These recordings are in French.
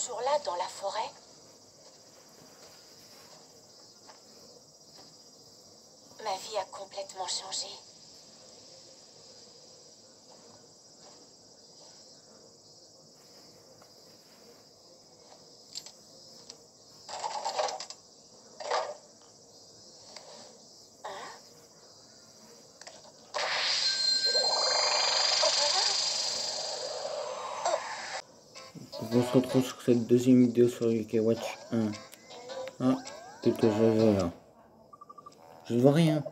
jour-là dans la forêt? Ma vie a complètement changé. On se retrouve sur cette deuxième vidéo sur UK Watch 1. Ah, quelque chose là. Je ne vois rien.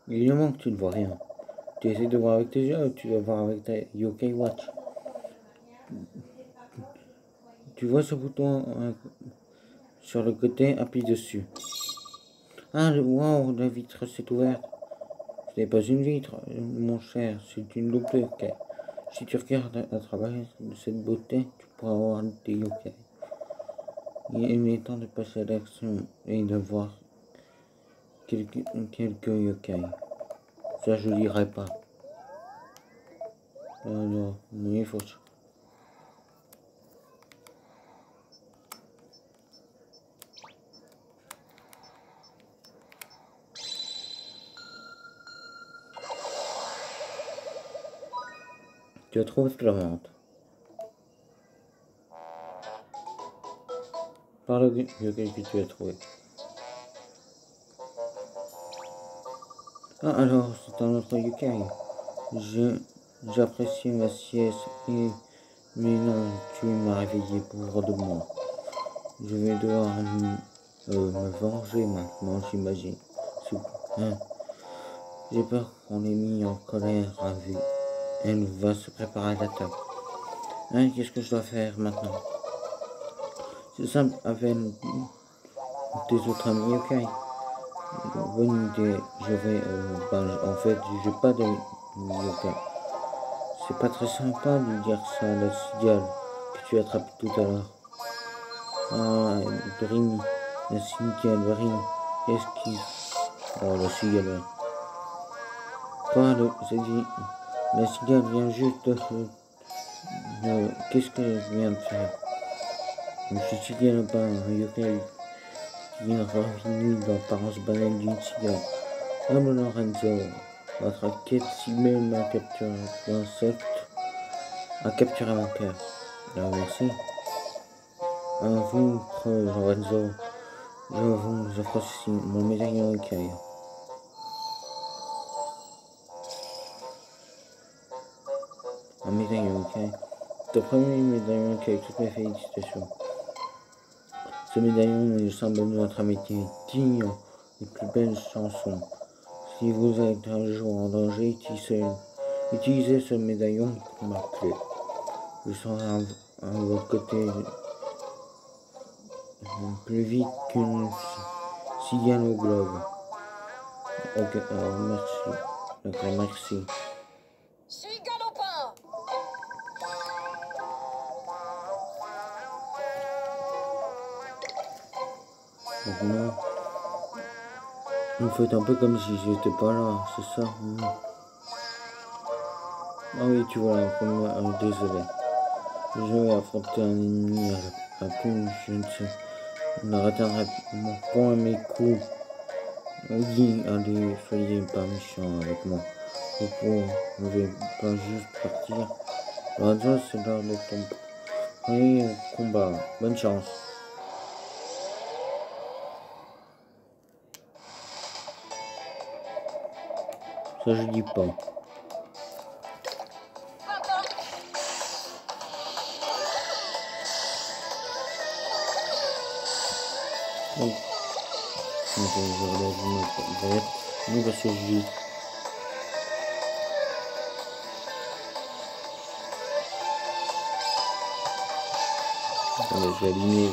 Évidemment que tu ne vois rien. Tu essaies de voir avec tes yeux ou tu dois voir avec ta UK Watch. Tu vois ce bouton sur le côté, appuie dessus. Ah, wow, la vitre s'est ouverte. Ce n'est pas une vitre, mon cher, c'est une loupe de yokai. Si tu regardes à travers cette beauté, tu pourras voir des yokai. Il est temps de passer à l'action et de voir quelques yokai. Ça, je dirais pas. Alors, il faut... Tu as trouvé Clémente. Parle du yokai que tu as trouvé. Ah, alors, c'est un autre yokai. J'apprécie ma sieste et... Mais non, tu m'as réveillé pour de moi. Je vais devoir me venger maintenant, j'imagine. Hein. J'ai peur qu'on l'ait mis en colère à vue. Elle va se préparer à l'attaque. Hein, qu'est-ce que je dois faire maintenant? C'est simple, avec tes autres amis, ok? Bonne idée, je vais... en fait, j'ai pas de yokai. C'est pas très sympa de dire ça à la cigale que tu attrapes tout à l'heure. Ah, Brini, la cigale, Brini, qu'est-ce qui... Oh, la cigale, quoi, c'est dit... La cigale vient juste de... qu'est-ce que je viens de faire? Je suis cigale pas un yokai qui est revenu d'apparence banale d'une cigale. Homme Lorenzo, votre quête ciblée m'a capturé l'insecte a capturé mon cœur. Alors merci. À vous, Lorenzo, je vous offre aussi mon médaillon écaille. Un médaillon écaille. Ton premier médaillon écaille, toutes mes félicitations. Ce médaillon est le symbole de notre amitié, digne des plus belles chansons. Si vous êtes un jour en danger, utilisez ce médaillon pour m'appeler. Je serai à votre côté plus vite qu'une cigale au globe. Ok, alors merci. D'accord, merci. Cigale au pain! Donc non. Vous faites un peu comme si j'étais pas là, c'est ça? Ah oui, tu vois, désolé. Je vais affronter un ennemi à plus, je ne retiendrai point mes coups. Oui, allez, soyez pas méchants avec moi. Vous ne pouvez pas juste partir. Lorenzo, c'est l'heure de ton premier combat. Bonne chance. Ça, je dis pas. Donc, je relève une verte. Non, parce que je dis. Attendez, je vais allumer.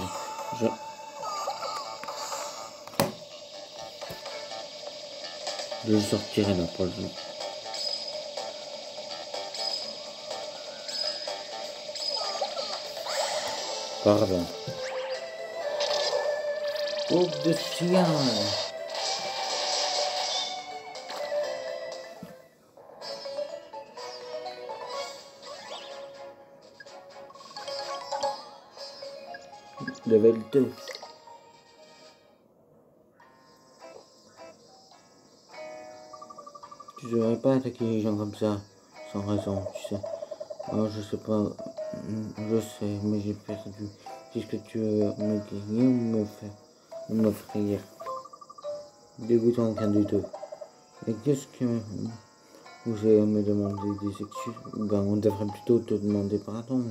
Je le sortirai la prochaine. Pardon. Oh, de chien. Level 2. Tu devrais pas attaquer les gens comme ça, sans raison, tu sais. Alors je sais pas, je sais, mais j'ai perdu. Qu'est-ce que tu veux me gagner ou me frire? Dégoûtant aucun des deux. Et qu'est-ce que vous allez me demander des excuses? Ben on devrait plutôt te demander pardon.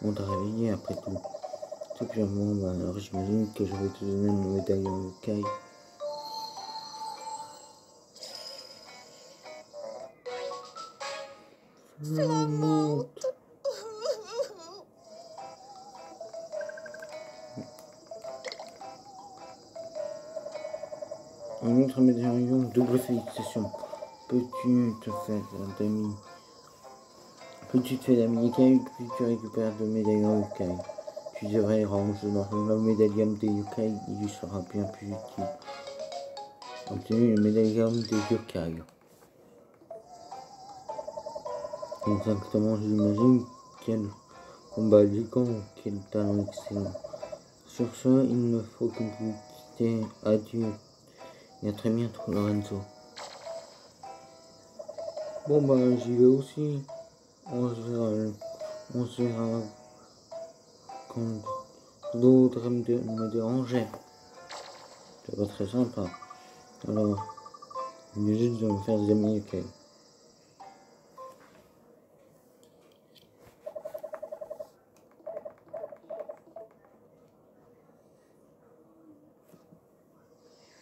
On t'a réveillé après tout. C'est bien bon, ben alors j'imagine que je vais te donner une médaille en yokai. Flamonte. Un autre médaillon, double félicitation. Peux-tu te faire d'amis? Plus tu te fais d'amis yokai, plus tu récupères de médaillons yokai. Tu devrais les ranger dans le médaillon des yokai, il sera bien plus utile. Obtenir le médaillon des yokai. Exactement, j'imagine quel combat élégant, quel talent excellent. Sur ce, il me faut que vous quittez. Adieu. Et à très bientôt, Lorenzo. Bon bah j'y vais aussi. On se verra quand d'autres me dérangeaient. C'est pas très sympa. Alors, il est juste de me faire des amis, ok.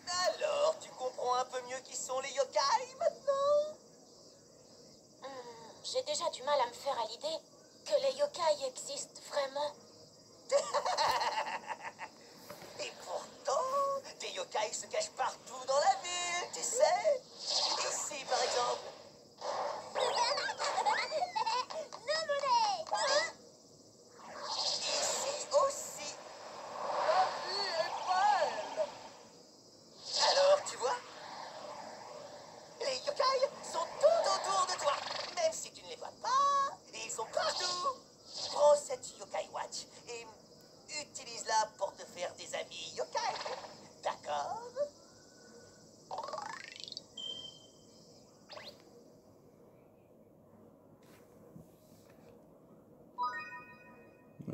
Alors, tu comprends un peu mieux qui sont les yokai maintenant? J'ai déjà du mal à me faire à l'idée que les yokai existent vraiment. Et pourtant, des yokai se cachent partout dans la ville, tu sais? Ici, par exemple. Ici aussi. La vie est belle. Alors, tu vois? Les yokai sont tout autour de toi, même si tu ne les vois pas, ils sont partout. Prends cette yokai watch et utilise-la pour te faire des amis yokai. D'accord?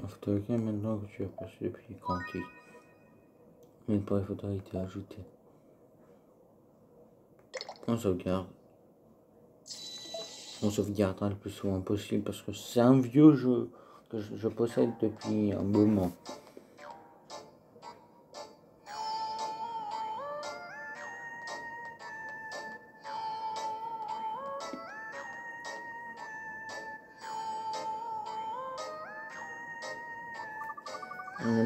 After game, maintenant que tu as passé depuis quantique. Mais pas, il faudra été ajouté. On sauvegarde. On sauvegardera le plus souvent possible parce que c'est un vieux jeu que je possède depuis un moment.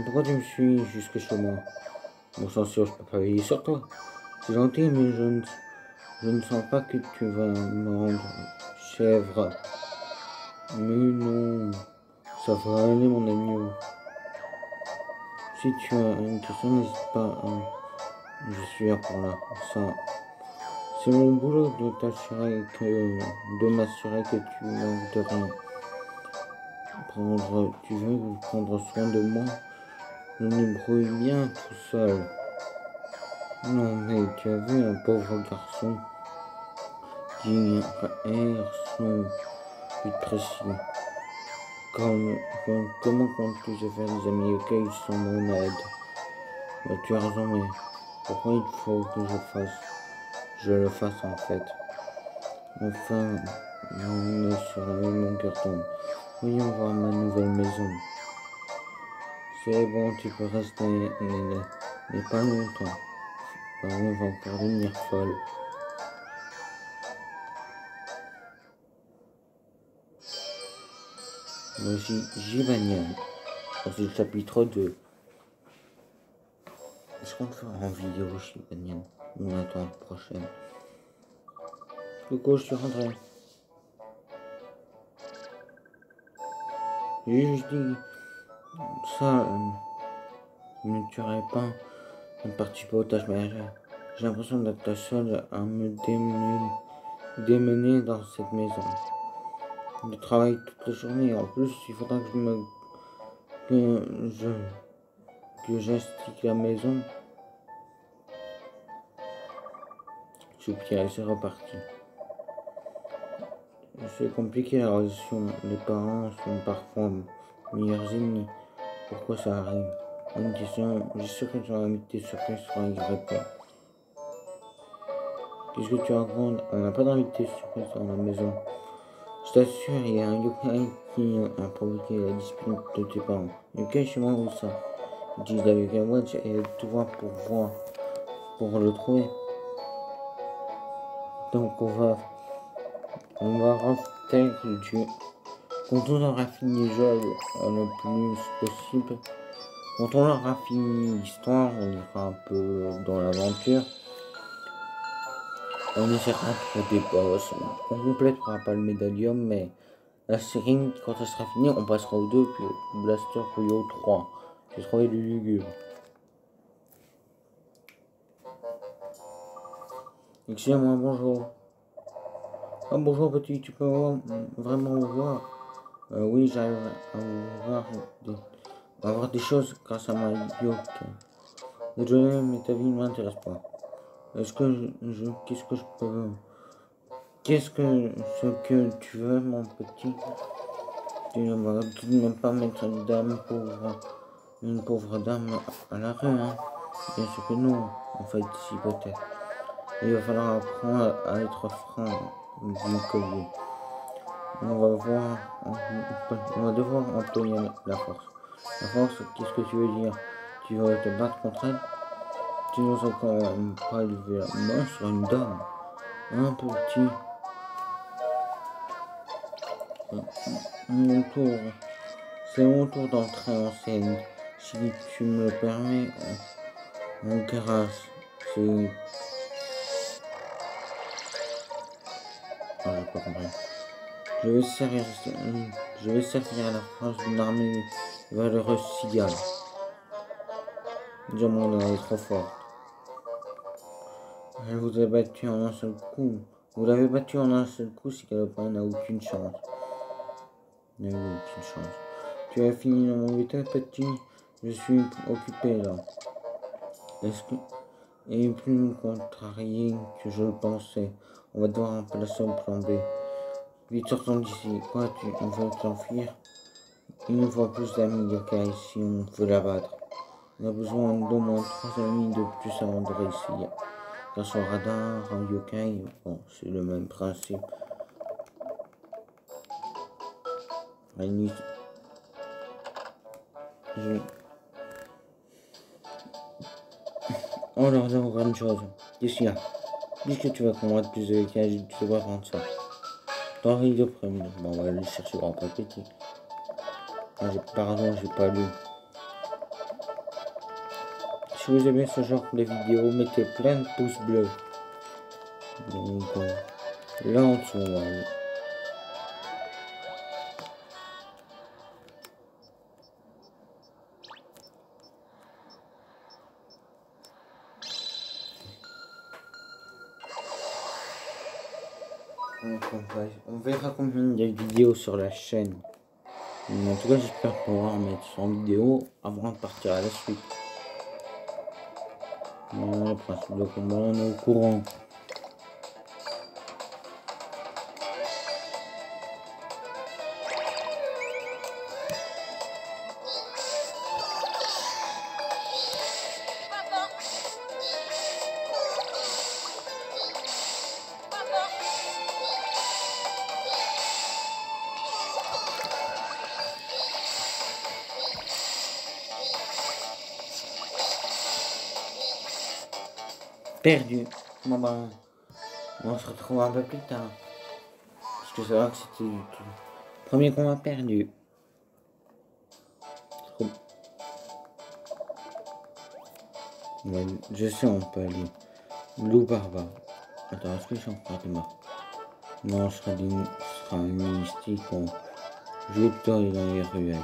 Pourquoi tu me suis jusque chez moi? Bon sang sûr, je peux pas veiller sur toi. C'est gentil, mais je ne sens pas que tu vas me rendre chèvre. Mais non, ça va aller mon agneau. Si tu as une question, n'hésite pas à... Je suis là pour là. Ça, c'est mon boulot de m'assurer que tu manques de rien. Tu veux prendre soin de moi? Je me débrouille bien tout seul. Non mais tu as vu un pauvre garçon qui erre son but précis. Comment comptes-tu te faire des amis auxquels sans mon aide? Bah, tu as raison, mais pourquoi il faut que je le fasse en fait? Enfin, on est sur la même longueur d'onde. Voyons voir ma nouvelle maison. C'est bon, tu peux rester, mais pas longtemps. On va encore devenir folle. Givanian. C'est le chapitre 2. Est-ce qu'on le fera en vidéo, Givanian? On attend la prochaine. Coucou, je suis rentré. J'ai juste dit ça, ne tuerait pas de participer aux tâches ménagères. J'ai l'impression d'être la seule à me démener dans cette maison. Je travaille toute la journée. En plus, il faudra que je que j'instigue la maison. Soupir, c'est reparti. C'est compliqué la relation. Les parents sont parfois meilleurs ennemis. Pourquoi ça arrive? Une question, j'ai sûr que tu as invité surprise sur y répondre. Qu'est-ce que tu racontes? On n'a pas d'invité surprise dans la maison. Je t'assure, il y a un yokai qui a provoqué la dispute de tes parents. Yokai chez moi ou ça? Utilise la yokai watch et toi pour voir, pour le trouver. Donc on va rester le Dieu. Quand on aura fini le jeu le plus possible, quand on aura fini l'histoire, on ira un peu dans l'aventure. On essaiera de faire des boss. On complétera pas le médaillon, mais la série, quand elle sera finie, on passera au 2, puis au Blaster, puis au 3. J'ai trouvé du lugubre. Excusez-moi, bonjour. Ah bonjour petit, tu peux vraiment me voir? Oui, j'arrive à voir des choses grâce à ma yoke. Désolé, mais ta vie ne m'intéresse pas. Est-ce que qu'est-ce que je peux... Qu'est-ce que ce que tu veux, mon petit? Tu ne vas tout de même pas mettre une pauvre dame à la rue, hein? Bien sûr que non, en fait, si peut-être. Il va falloir apprendre à être franc du collier. On va devoir employer la force. La force, qu'est-ce que tu veux dire? Tu veux te battre contre elle? Tu n'oses encore pas lever la main sur une dame. Un petit. Mon tour. C'est mon tour d'entrer en scène. Si tu me le permets, en grâce. C'est... Ah, j'ai pas compris. Je vais servir à la France d'une armée valeureuse cigale. Dire mon nom est trop fort. Elle vous a battu en un seul coup. Vous l'avez battu en un seul coup, si Galopin n'a aucune chance. N'a eu aucune chance. Tu as fini dans mon état, petit. Je suis occupé là. Est-ce que... Et plus contrarié que je le pensais. On va devoir remplacer au plan B. Vite sortons d'ici. Quoi, on veut t'enfuir? Il nous faut plus d'amis yokai si on veut la battre. On a besoin d'au moins 3 amis de plus avant de réussir. Grâce au radar, un yokai, bon, c'est le même principe. Oh là là, grande chose. Qu'est-ce qu'il y a? Puisque tu vas combattre plus de yokai, tu devrais prendre ça. Dans le de premier. Bon, on va aller chercher grand petit. Ah, pardon, j'ai pas lu. Si vous aimez ce genre de vidéos, mettez plein de pouces bleus. Donc, là en dessous, voilà. On verra combien il y a de vidéos sur la chaîne. Mais en tout cas, j'espère pouvoir mettre 100 vidéos avant de partir à la suite. Voilà, le principe de combat, on est au courant. Perdu. Bon ben, on se retrouve un peu plus tard. Parce que c'est vrai que c'était le premier combat perdu. Ouais, je sais, on peut aller. Loup barbare. Attends, est-ce que j'ai encore des morts? Non, ce sera un mystique. Je vais plutôt aller dans les ruelles.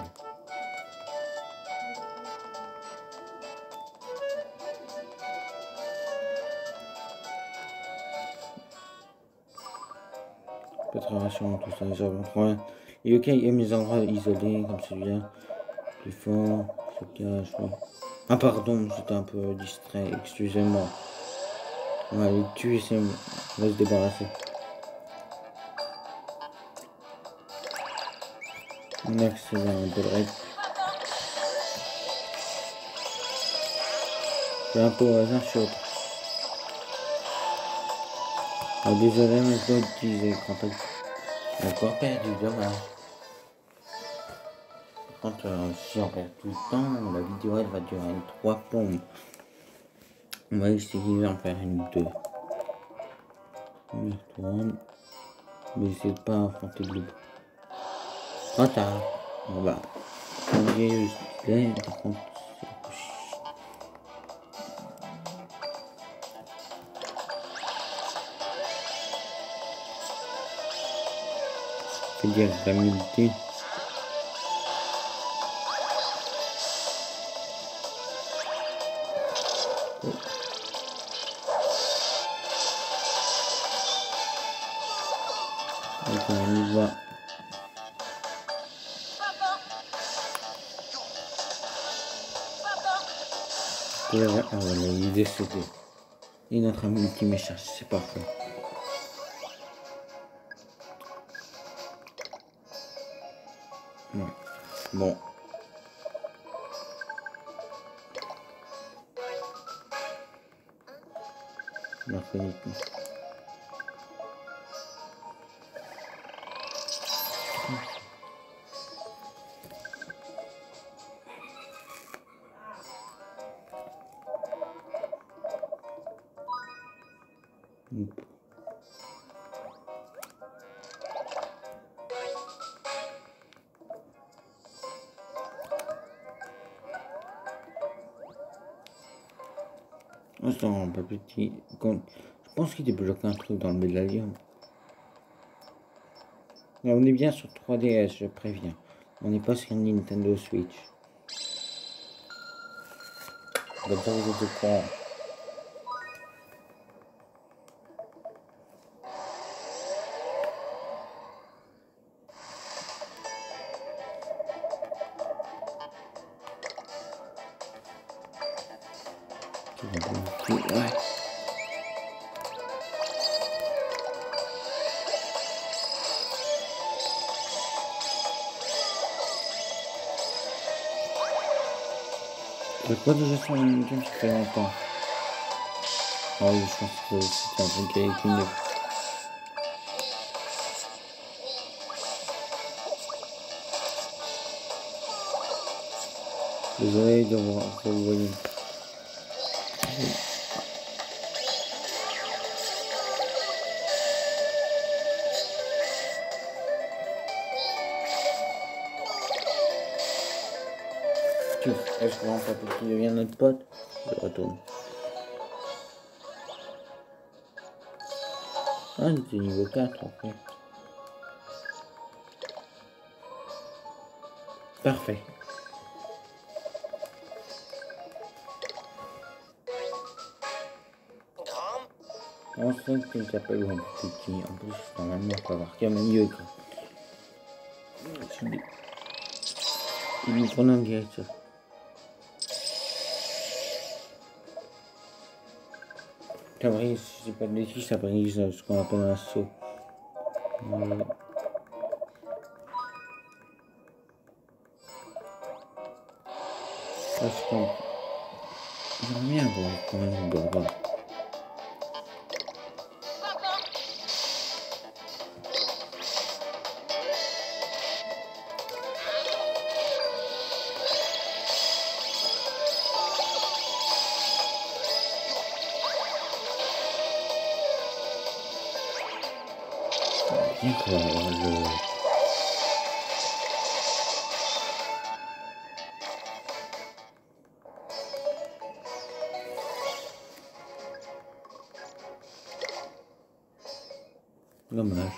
Préparation, tout ça, les yokai aiment les endroits isolés comme celui-là. Plus fort. stockage, ouais. Ah pardon, j'étais un peu distrait, excusez-moi. On va aller tuer, on va se débarrasser. On accélère un peu le rythme. C'est un peu au hasard, je suis autre. Ah, désolé, mais je dois utiliser l'écran tactile. Encore perdu, dommage. Par contre, si on perd tout le temps, la vidéo elle va durer 3 plombes. On va essayer d'en faire une ou deux. On y retourne. Mais c'est pas affronter le loup. Trop tard. Bon bah. On y est juste là, par contre. C'est dire la milité. Donc on y va. Ah voilà, il est décédé. Et notre ami qui m'échappe, c'est parfait. Ouais. Bon. On a fait tout. On se rend pas petit. Je pense qu'il débloque un truc dans le médaillon. Là, on est bien sur 3DS, je préviens. On n'est pas sur Nintendo Switch. Comme ça, vous êtes au courant. Ouais. C'est quoi déjà sur une game, ça fait longtemps. Ah oui, je pense que c'était un truc avec une... Désolé de voir que vous voyez. Est-ce que mon papa qui devient notre pote? Je retourne. Ah, c'était niveau 4 en fait. Parfait. On sait qu'il s'appelle un petit. En plus, normalement, on peut avoir qu'un milieu. Il nous prend un gate. Ça brise, si c'est pas de bêtises, ça brise ce qu'on appelle un saut. Parce qu'on... J'aimerais bien voir quand même on doit voir. Bien qu'on va avoir le... Dommage.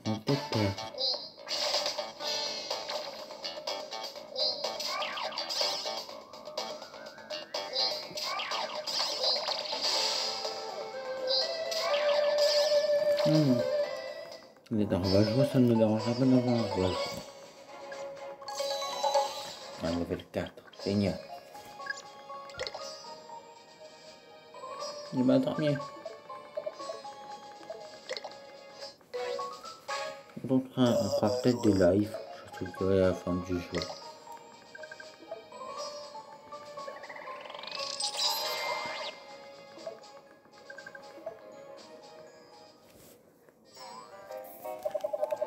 On va peut-être perdre. On va jouer, ça ne me dérangera pas d'avoir un joueur. Un level 4, génial. Il va dormir. Donc on fera peut-être des lives, je te dirai à la fin du jeu.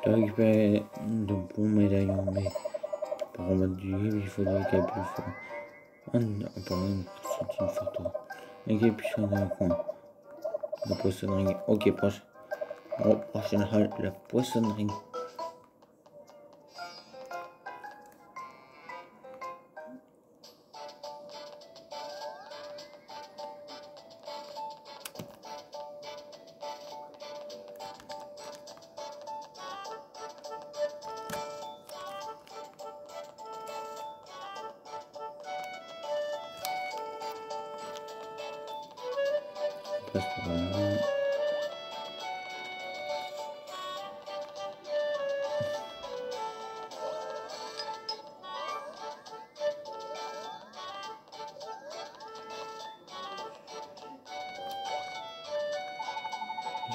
J'ai récupéré de bons médaillons, mais pour remettre du livre, il faudrait qu'il y ait plus fort. Ah non, pardon, c'est une photo. Et capuchon dans le coin. La poissonnerie. Ok, prochaine halte, la poissonnerie. Voilà.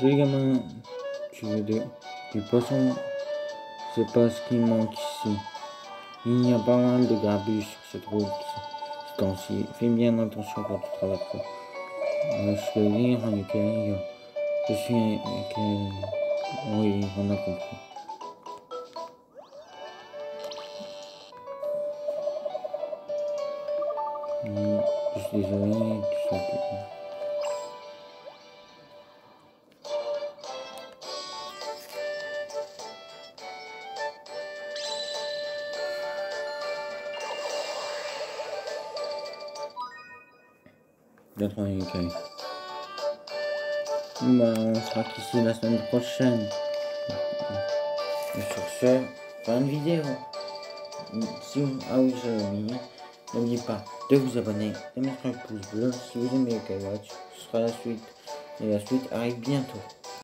J'ai également du poisson, c'est pas ce qui manque ici. Il y a pas mal de grabuge sur cette route ce temps-ci. Fais bien attention quand tu traverses. Je peux lire, ok. Je suis. Oui, on a compris. Je suis désolé, tout simplement. D'être en UK. On sera qu'ici la semaine prochaine. Et sur ce, fin de vidéo. Ah oui, j'avais oublié. N'oubliez pas de vous abonner, de mettre un pouce bleu si vous aimez UK Watch. Ce sera la suite. Et la suite arrive bientôt.